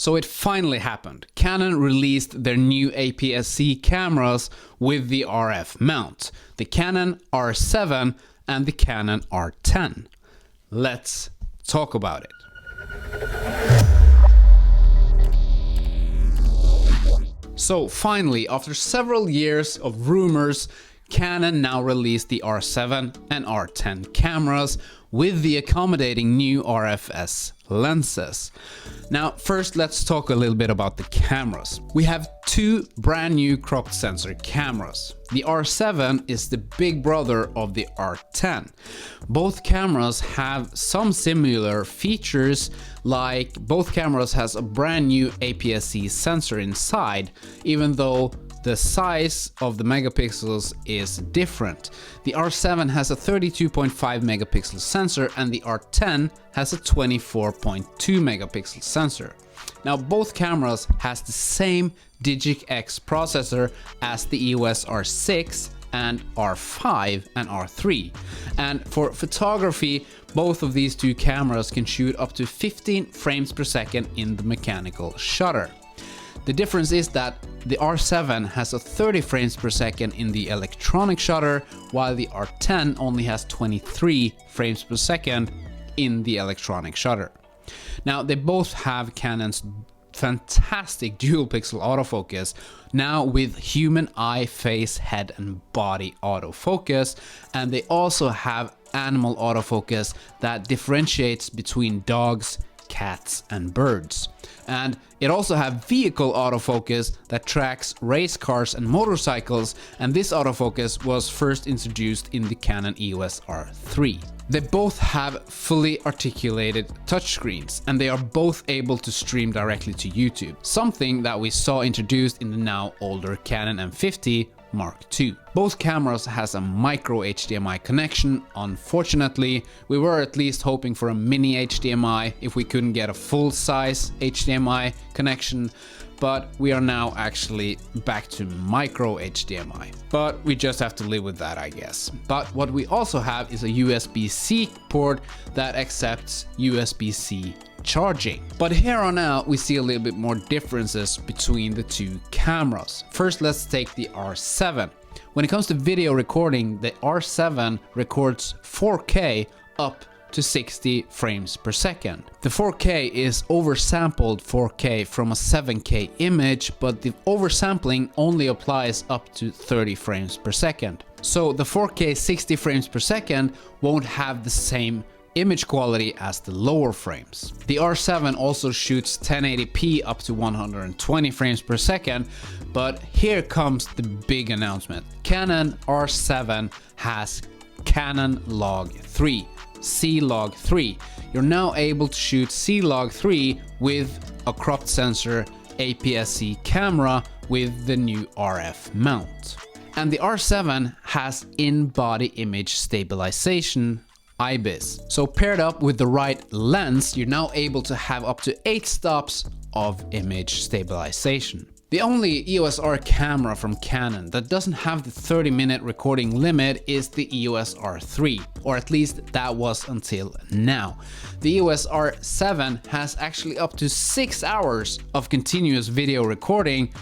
So it finally happened. Canon released their new aps-c cameras with the RF mount, the Canon R7 and the Canon R10. Let's talk about it. So finally, after several years of rumors, Canon now released the R7 and R10 cameras with the accommodating new RFS lenses. Now, first let's talk a little bit about the cameras. We have two brand new cropped sensor cameras. The R7 is the big brother of the R10. Both cameras have some similar features, like both cameras has a brand new aps-c sensor inside, even though the size of the megapixels is different. The R7 has a 32.5 megapixel sensor and the R10 has a 24.2 megapixel sensor. Now both cameras has the same Digic X processor as the EOS R6 and R5 and R3. And for photography, both of these two cameras can shoot up to 15 frames per second in the mechanical shutter. The difference is that the R7 has a 30 frames per second in the electronic shutter, while the R10 only has 23 frames per second in the electronic shutter. Now they both have Canon's fantastic dual pixel autofocus, now with human eye, face, head and body autofocus, and they also have animal autofocus that differentiates between dogs, cats and birds. And it also have vehicle autofocus that tracks race cars and motorcycles, and this autofocus was first introduced in the Canon EOS R3. They both have fully articulated touchscreens, and they are both able to stream directly to YouTube, something that we saw introduced in the now older Canon M50 Mark II. Both cameras has a micro HDMI connection. Unfortunately, we were at least hoping for a mini HDMI if we couldn't get a full-size HDMI connection, but we are now actually back to micro HDMI. But we just have to live with that, I guess. But what we also have is a USB-C port that accepts USB-C charging. But here on out we see a little bit more differences between the two cameras. First, let's take the R7. When it comes to video recording, the R7 records 4K up to 60 frames per second. The 4K is oversampled 4K from a 7K image, but the oversampling only applies up to 30 frames per second. So the 4K 60 frames per second won't have the same image quality as the lower frames. The R7 also shoots 1080p up to 120 frames per second, but here comes the big announcement. Canon R7 has Canon Log 3, C-Log 3. You're now able to shoot C-Log 3 with a cropped sensor aps-c camera with the new RF mount. And the R7 has in-body image stabilization, IBIS. So paired up with the right lens, you're now able to have up to 8 stops of image stabilization. The only EOS R camera from Canon that doesn't have the 30-minute recording limit is the EOS R3, or at least that was until now. The EOS R7 has actually up to 6 hours of continuous video recording,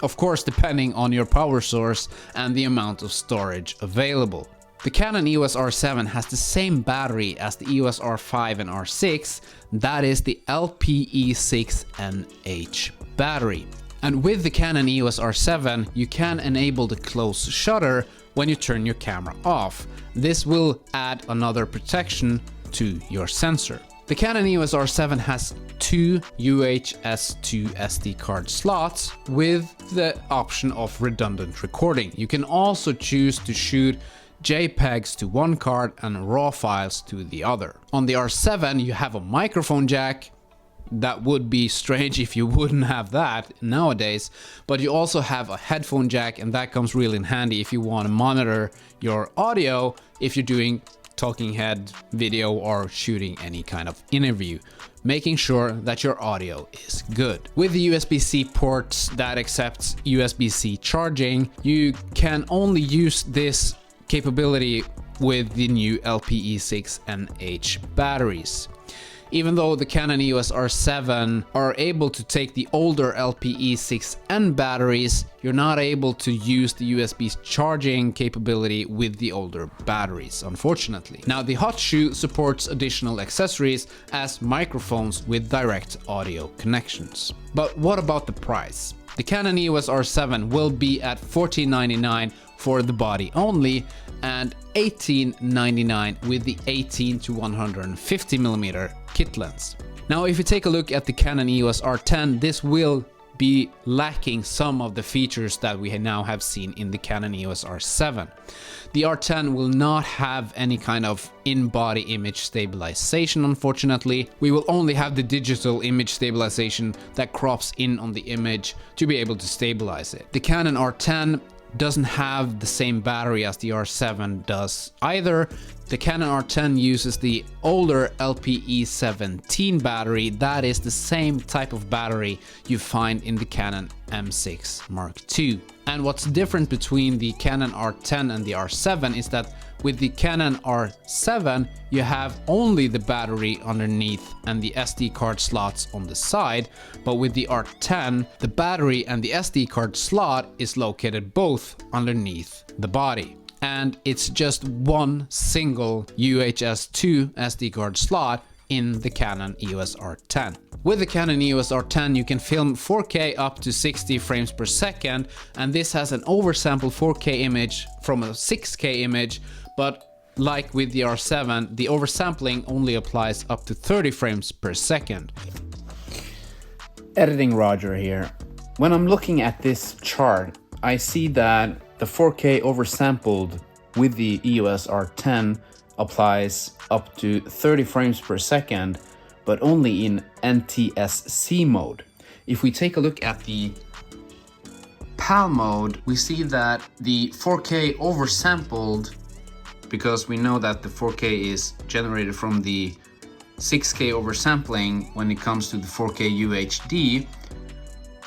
of course depending on your power source and the amount of storage available. The Canon EOS R7 has the same battery as the EOS R5 and R6, that is the LPE6NH battery. And with the Canon EOS R7, you can enable the close shutter when you turn your camera off. This will add another protection to your sensor. The Canon EOS R7 has 2 UHS-2 SD card slots with the option of redundant recording. You can also choose to shoot JPEGs to one card and RAW files to the other. On the R7 you have a microphone jack. That would be strange if you wouldn't have that nowadays, but you also have a headphone jack, and that comes really in handy if you want to monitor your audio if you're doing talking head video or shooting any kind of interview, making sure that your audio is good. With the USB-C ports that accepts USB-C charging, you can only use this capability with the new LPE6NH batteries. Even though the Canon EOS R7 are able to take the older LPE6N batteries, you're not able to use the USB charging capability with the older batteries, unfortunately. Now, the hot shoe supports additional accessories as microphones with direct audio connections. But what about the price? The Canon EOS R7 will be at $1499 for the body only and $1899 with the 18 to 150mm kit lens. Now, if you take a look at the Canon EOS R10, this will be lacking some of the features that we now have seen in the Canon EOS R7. The R10 will not have any kind of in-body image stabilization, unfortunately. We will only have the digital image stabilization that crops in on the image to be able to stabilize it. The Canon R10 doesn't have the same battery as the R7 does either. The Canon R10 uses the older LPE17 battery. That is the same type of battery you find in the Canon M6 Mark II. And what's different between the Canon R10 and the R7 is that with the Canon R7, you have only the battery underneath and the SD card slots on the side, but with the R10, the battery and the SD card slot is located both underneath the body. And it's just one single UHS 2 SD card slot in the Canon EOS R10. With the Canon EOS R10, you can film 4K up to 60 frames per second, and this has an oversampled 4K image from a 6K image, but like with the R7, the oversampling only applies up to 30 frames per second. Editing Roger here. When I'm looking at this chart, I see that the 4K oversampled with the EOS R10 applies up to 30 frames per second, but only in NTSC mode. If we take a look at the PAL mode, we see that the 4K oversampled, because we know that the 4K is generated from the 6K oversampling when it comes to the 4K UHD.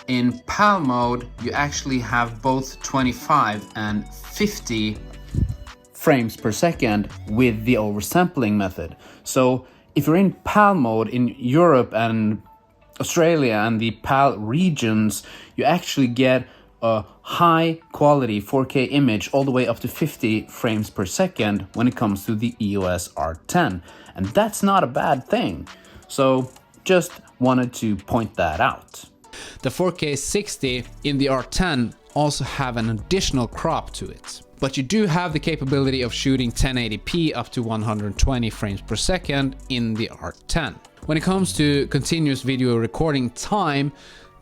In PAL mode, you actually have both 25 and 50 frames per second with the oversampling method. So if you're in PAL mode in Europe and Australia and the PAL regions, you actually get a high quality 4K image all the way up to 50 frames per second when it comes to the EOS R10. And that's not a bad thing. So just wanted to point that out. The 4K 60 in the R10 also have an additional crop to it. But you do have the capability of shooting 1080p up to 120 frames per second in the R10. When it comes to continuous video recording time,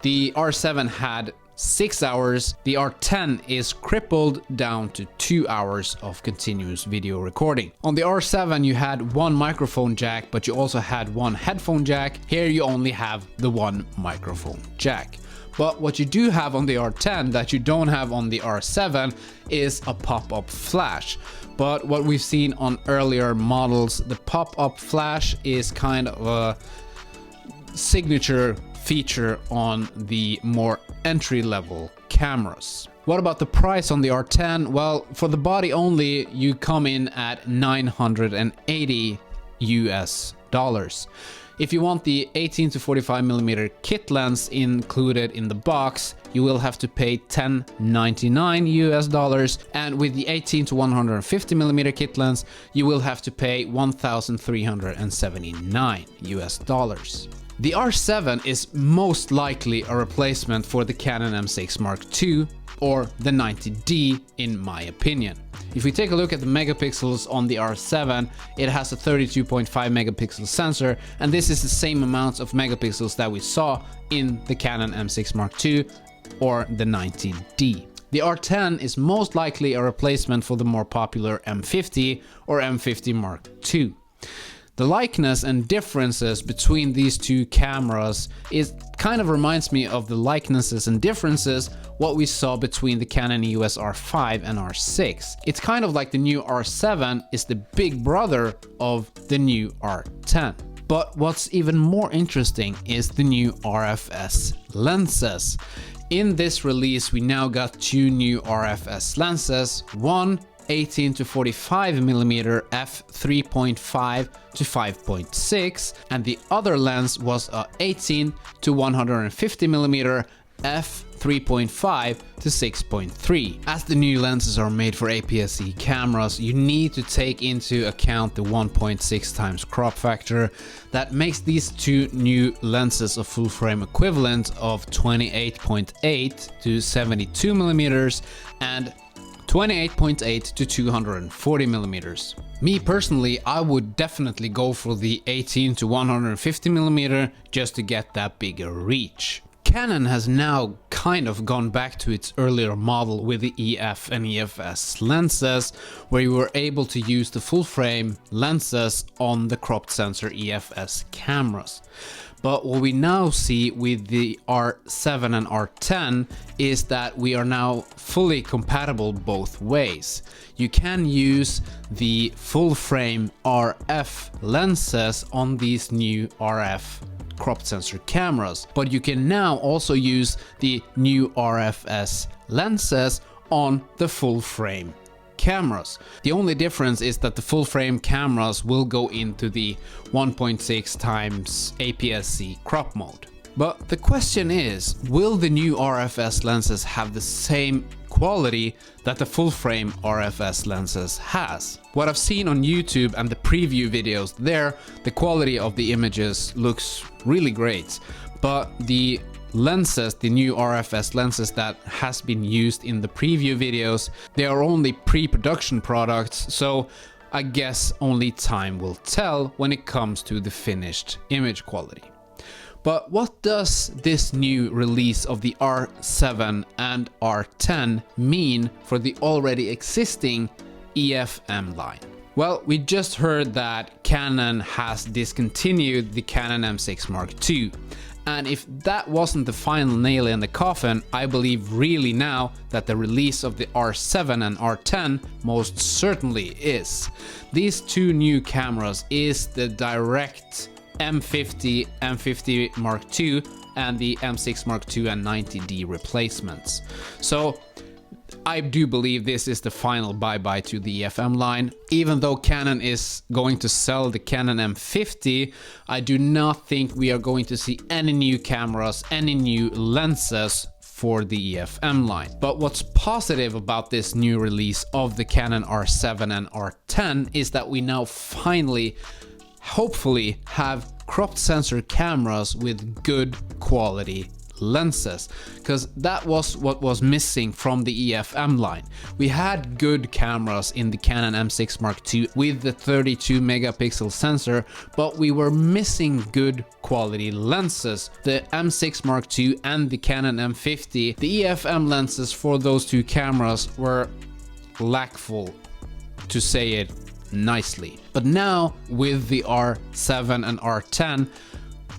the R7 had 6 hours, the R10 is crippled down to 2 hours of continuous video recording. On the R7 you had one microphone jack, but you also had one headphone jack. Here you only have the one microphone jack. But what you do have on the R10 that you don't have on the R7 is a pop-up flash. But what we've seen on earlier models, the pop-up flash is kind of a signature feature on the more entry-level cameras. What about the price on the R10? Well, for the body only, you come in at $980 US. If you want the 18 to 45mm kit lens included in the box, you will have to pay $1099 US, and with the 18 to 150mm kit lens, you will have to pay $1,379 US. The R7 is most likely a replacement for the Canon M6 Mark II or the 90D in my opinion. If we take a look at the megapixels on the R7, it has a 32.5 megapixel sensor, and this is the same amount of megapixels that we saw in the Canon M6 Mark II or the 90D. The R10 is most likely a replacement for the more popular M50 or M50 Mark II. The likeness and differences between these two cameras kind of reminds me of the likenesses and differences what we saw between the Canon EOS R5 and R6. It's kind of like the new R7 is the big brother of the new R10. But what's even more interesting is the new RFS lenses. In this release, we now got two new RFS lenses. One 18 to 45mm f3.5 to 5.6, and the other lens was a 18 to 150mm f3.5 to 6.3. As the new lenses are made for aps-c cameras, you need to take into account the 1.6 times crop factor. That makes these two new lenses a full frame equivalent of 28.8 to 72mm and 28.8 to 240mm. Me personally, I would definitely go for the 18 to 150mm just to get that bigger reach. Canon has now kind of gone back to its earlier model with the EF and EF-S lenses, where you were able to use the full frame lenses on the cropped sensor EF-S cameras. But what we now see with the R7 and R10 is that we are now fully compatible both ways. You can use the full frame RF lenses on these new RF cropped sensor cameras, but you can now also use the new RF-S lenses on the full frame cameras. The only difference is that the full frame cameras will go into the 1.6 times aps-c crop mode. But the question is, will the new RF-S lenses have the same quality that the full frame RF-S lenses has? What I've seen on YouTube and the preview videos there, the quality of the images looks really great, but the lenses, the new RF-S lenses that has been used in the preview videos, they are only pre-production products, so I guess only time will tell when it comes to the finished image quality. But what does this new release of the R7 and R10 mean for the already existing EF-M line? Well, we just heard that Canon has discontinued the Canon M6 Mark II. And if that wasn't the final nail in the coffin, I believe really now that the release of the R7 and R10 most certainly is. These two new cameras is the direct M50, M50 Mark II and the M6 Mark II and 90D replacements. So I do believe this is the final bye-bye to the EF-M line. Even though Canon is going to sell the Canon M50, I do not think we are going to see any new cameras, any new lenses for the EF-M line. But what's positive about this new release of the Canon R7 and R10 is that we now finally, hopefully, have cropped sensor cameras with good quality lenses, because that was what was missing from the EF-M line. We had good cameras in the Canon M6 Mark II with the 32 megapixel sensor, but we were missing good quality lenses. The M6 Mark II and the Canon M50, the EF-M lenses for those two cameras were lackful, to say it nicely. But now with the R7 and R10,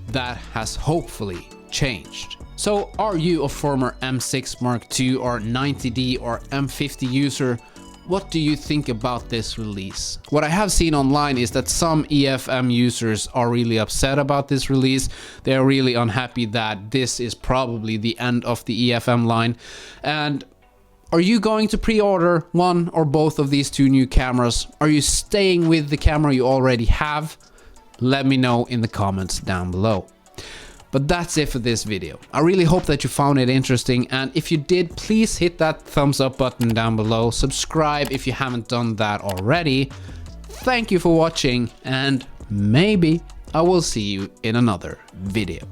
that has hopefully changed. So are you a former M6 Mark II or 90D or M50 user? What do you think about this release? What I have seen online is that some EF-M users are really upset about this release. They are really unhappy that this is probably the end of the EF-M line. And are you going to pre-order one or both of these two new cameras? Are you staying with the camera you already have? Let me know in the comments down below. But that's it for this video. I really hope that you found it interesting, and if you did, please hit that thumbs up button down below. Subscribe if you haven't done that already. Thank you for watching, and maybe I will see you in another video.